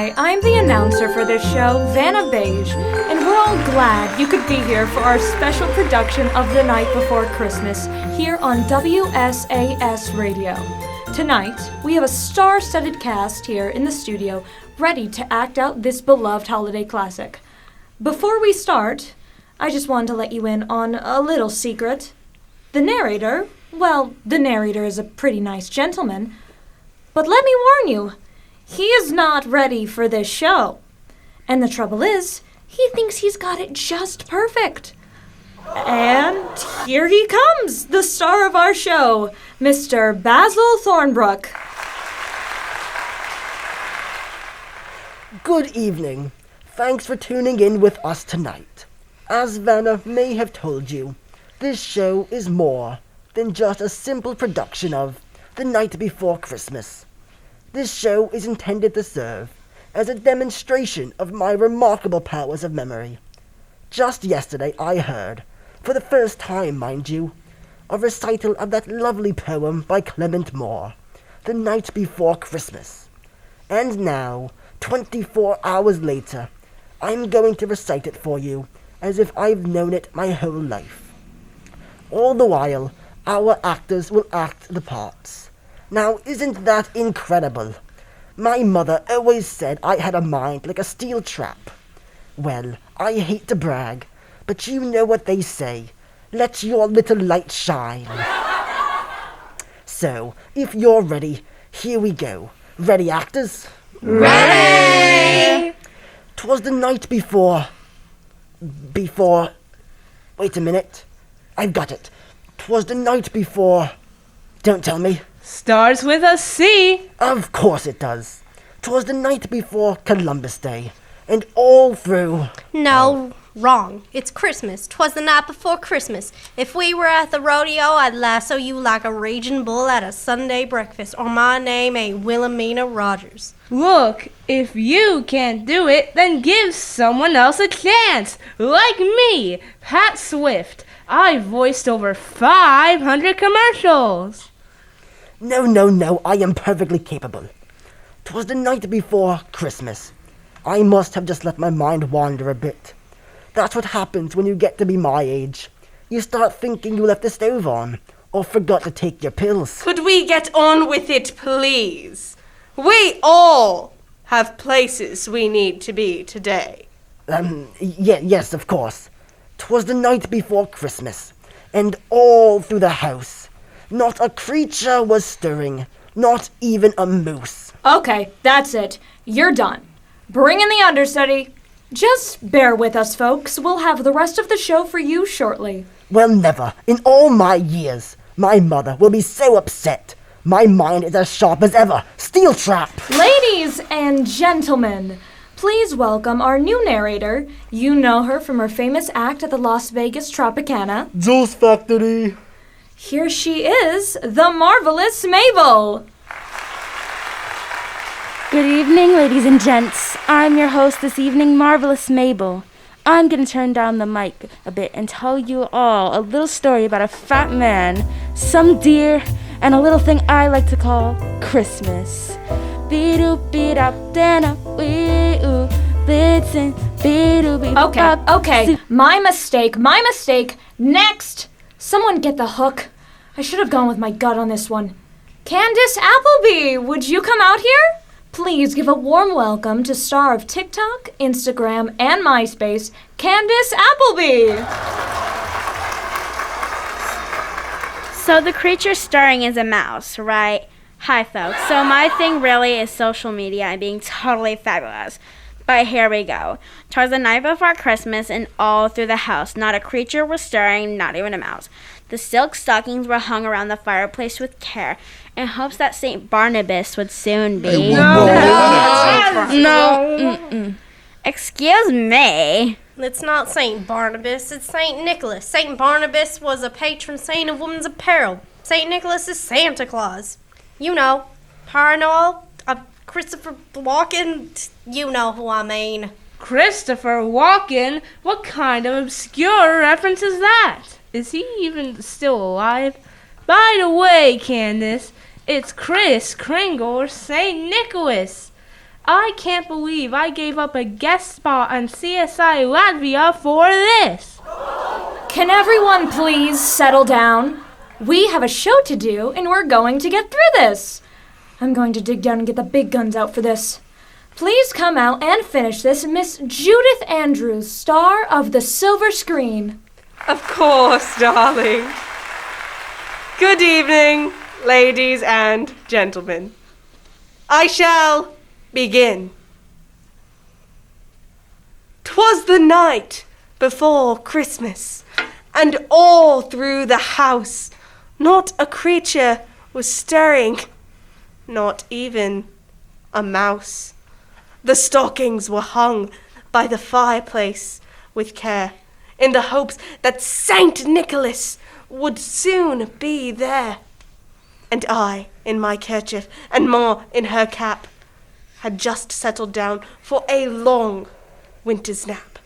Hi, I'm the announcer for this show, Vanna Beige, and we're all glad you could be here for our special production of The Night Before Christmas here on WSAS Radio. Tonight, we have a star-studded cast here in the studio ready to act out this beloved holiday classic. Before we start, I just wanted to let you in on a little secret. The narrator is a pretty nice gentleman, but let me warn you, he is not ready for this show. And the trouble is, he thinks he's got it just perfect. And here he comes, the star of our show, Mr. Basil Thornbrook. Good evening. Thanks for tuning in with us tonight. As Vanna may have told you, this show is more than just a simple production of The Night Before Christmas. This show is intended to serve as a demonstration of my remarkable powers of memory. Just yesterday I heard, for the first time mind you, a recital of that lovely poem by Clement Moore, The Night Before Christmas. And now, 24 hours later, I'm going to recite it for you as if I've known it my whole life. All the while, our actors will act the parts. Now, isn't that incredible? My mother always said I had a mind like a steel trap. Well, I hate to brag, but you know what they say. Let your little light shine. So, if you're ready, here we go. Ready, actors? Ready! 'Twas the night before... Wait a minute. I've got it. 'Twas the night before... Don't tell me. Starts with a C. Of course it does. 'Twas the night before Columbus Day, and all through... No, wrong. It's Christmas. 'Twas the night before Christmas. If we were at the rodeo, I'd lasso you like a raging bull at a Sunday breakfast, or my name ain't Wilhelmina Rogers. Look, if you can't do it, then give someone else a chance. Like me, Pat Swift. I voiced over 500 commercials. No, I am perfectly capable. 'Twas the night before Christmas. I must have just let my mind wander a bit. That's what happens when you get to be my age. You start thinking you left the stove on, or forgot to take your pills. Could we get on with it, please? We all have places we need to be today. Yes, of course. 'Twas the night before Christmas, and all through the house, not a creature was stirring, not even a moose. Okay, that's it. You're done. Bring in the understudy. Just bear with us, folks. We'll have the rest of the show for you shortly. Well, never, in all my years, my mother will be so upset. My mind is as sharp as ever. Steel trap! Ladies and gentlemen, please welcome our new narrator. You know her from her famous act at the Las Vegas Tropicana. Juice Factory! Here she is, the marvelous Mabel. Good evening, ladies and gents. I'm your host this evening, Marvelous Mabel. I'm going to turn down the mic a bit and tell you all a little story about a fat man, some deer, and a little thing I like to call Christmas. Okay. My mistake. Next! Someone get the hook. I should have gone with my gut on this one. Candace Appleby, would you come out here? Please give a warm welcome to star of TikTok, Instagram, and MySpace, Candace Appleby. So the creature stirring is a mouse, right? Hi, folks. So my thing really is social media and being totally fabulous. But here we go. 'Twas the night before Christmas, and all through the house, not a creature was stirring, not even a mouse. The silk stockings were hung around the fireplace with care, in hopes that St. Barnabas would soon be... No. Excuse me. It's not St. Barnabas, it's St. Nicholas. St. Barnabas was a patron saint of women's apparel. St. Nicholas is Santa Claus. You know, Paranoid, Christopher Walken, you know who I mean. Christopher Walken? What kind of obscure reference is that? Is he even still alive? By the way, Candace, it's Kris Kringle or St. Nicholas. I can't believe I gave up a guest spot on CSI Latvia for this. Can everyone please settle down? We have a show to do, and we're going to get through this. I'm going to dig down and get the big guns out for this. Please come out and finish this, Miss Judith Andrews, star of the silver screen. Of course, darling. Good evening, ladies and gentlemen. I shall begin. 'Twas the night before Christmas, and all through the house not a creature was stirring, not even a mouse. The stockings were hung by the fireplace with care, in the hopes that Saint Nicholas would soon be there. And I, in my kerchief, and Ma in her cap, had just settled down for a long winter's nap.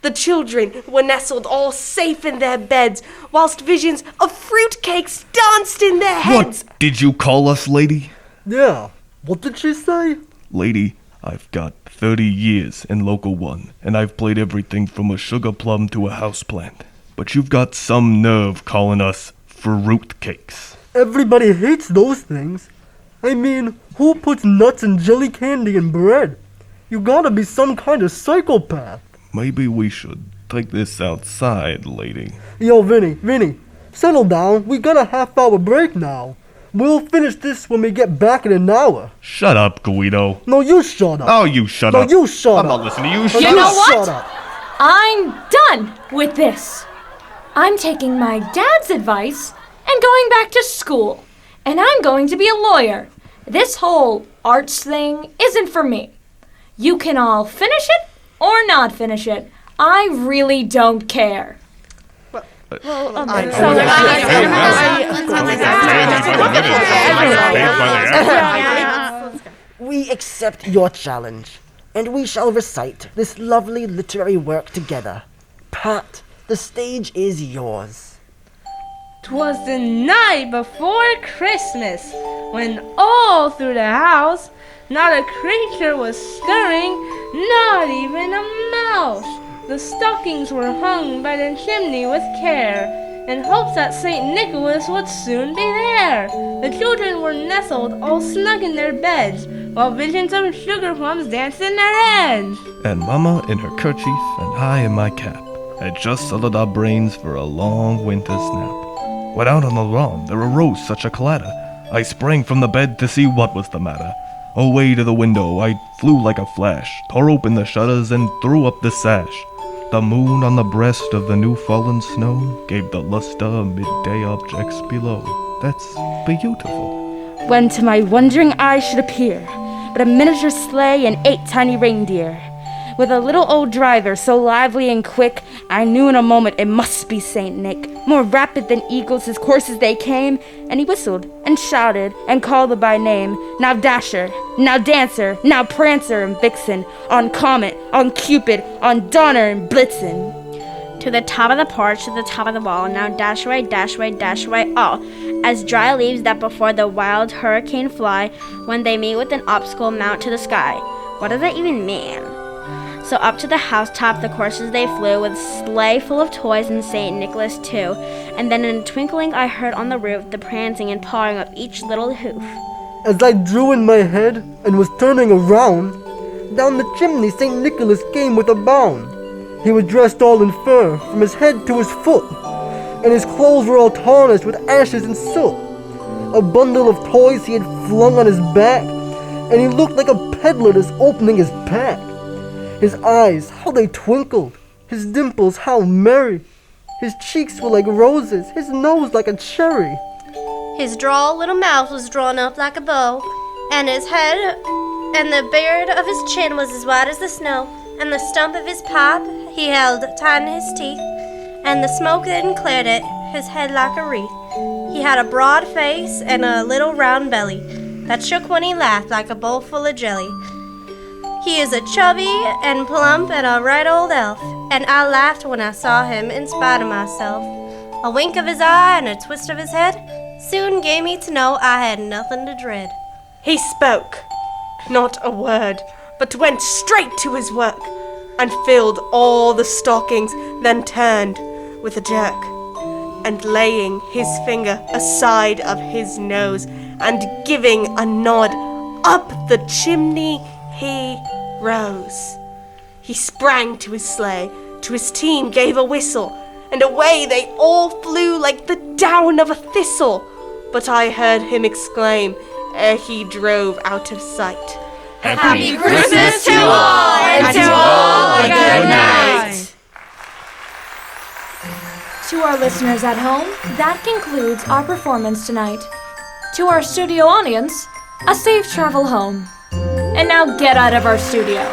The children were nestled all safe in their beds, whilst visions of fruitcakes danced in their heads. What did you call us, lady? Yeah, what did she say? Lady, I've got 30 years in Local 1, and I've played everything from a sugar plum to a houseplant. But you've got some nerve calling us fruitcakes. Everybody hates those things. I mean, who puts nuts and jelly candy in bread? You gotta be some kind of psychopath. Maybe we should take this outside, lady. Yo, Vinny, settle down. We got a half-hour break now. We'll finish this when we get back in an hour. Shut up, Guido. No, you shut up. Oh, you shut No, up. you shut I'm up. not listening to you. You know what? Shut up. I'm done with this. I'm taking my dad's advice and going back to school. And I'm going to be a lawyer. This whole arts thing isn't for me. You can all finish it or not finish it. I really don't care. We accept your challenge, and we shall recite this lovely literary work together. Pat, the stage is yours. 'Twas the night before Christmas, when all through the house not a creature was stirring, not even a mouse. The stockings were hung by the chimney with care, in hopes that St. Nicholas would soon be there. The children were nestled all snug in their beds, while visions of sugar plums danced in their heads. And Mama in her kerchief and I in my cap had just settled our brains for a long winter's nap. When out on the lawn there arose such a clatter, I sprang from the bed to see what was the matter. Away to the window I flew like a flash, tore open the shutters and threw up the sash. The moon on the breast of the new fallen snow gave the luster of midday objects below. That's beautiful. When to my wondering eyes should appear but a miniature sleigh and 8 tiny reindeer, with a little old driver so lively and quick, I knew in a moment it must be Saint Nick. More rapid than eagles his courses they came, and he whistled and shouted and called them by name. Now Dasher, now Dancer, now Prancer and Vixen, on Comet, on Cupid, on Donner and Blitzen. To the top of the porch, to the top of the wall, now dash away, all, as dry leaves that before the wild hurricane fly, when they meet with an obstacle mount to the sky. What does that even mean? So up to the housetop the coursers they flew, with a sleigh full of toys and St. Nicholas too, and then in a twinkling I heard on the roof the prancing and pawing of each little hoof. As I drew in my head and was turning around, down the chimney St. Nicholas came with a bound. He was dressed all in fur, from his head to his foot, and his clothes were all tarnished with ashes and soot. A bundle of toys he had flung on his back, and he looked like a peddler that's opening his pack. His eyes, how they twinkled, his dimples, how merry. His cheeks were like roses, his nose like a cherry. His droll little mouth was drawn up like a bow, and his head and the beard of his chin was as white as the snow, and the stump of his pipe he held tight in his teeth, and the smoke that enclared it, his head like a wreath. He had a broad face and a little round belly that shook when he laughed like a bowl full of jelly. He is a chubby and plump and a right old elf, and I laughed when I saw him in spite of myself. A wink of his eye and a twist of his head soon gave me to know I had nothing to dread. He spoke, not a word, but went straight to his work and filled all the stockings, then turned with a jerk, and laying his finger aside of his nose and giving a nod, up the chimney he rose. He sprang to his sleigh, to his team gave a whistle, and away they all flew like the down of a thistle. But I heard him exclaim, ere he drove out of sight, Happy Christmas to all, and to all a good night. To our listeners at home, that concludes our performance tonight. To our studio audience, a safe travel home. And now get out of our studio.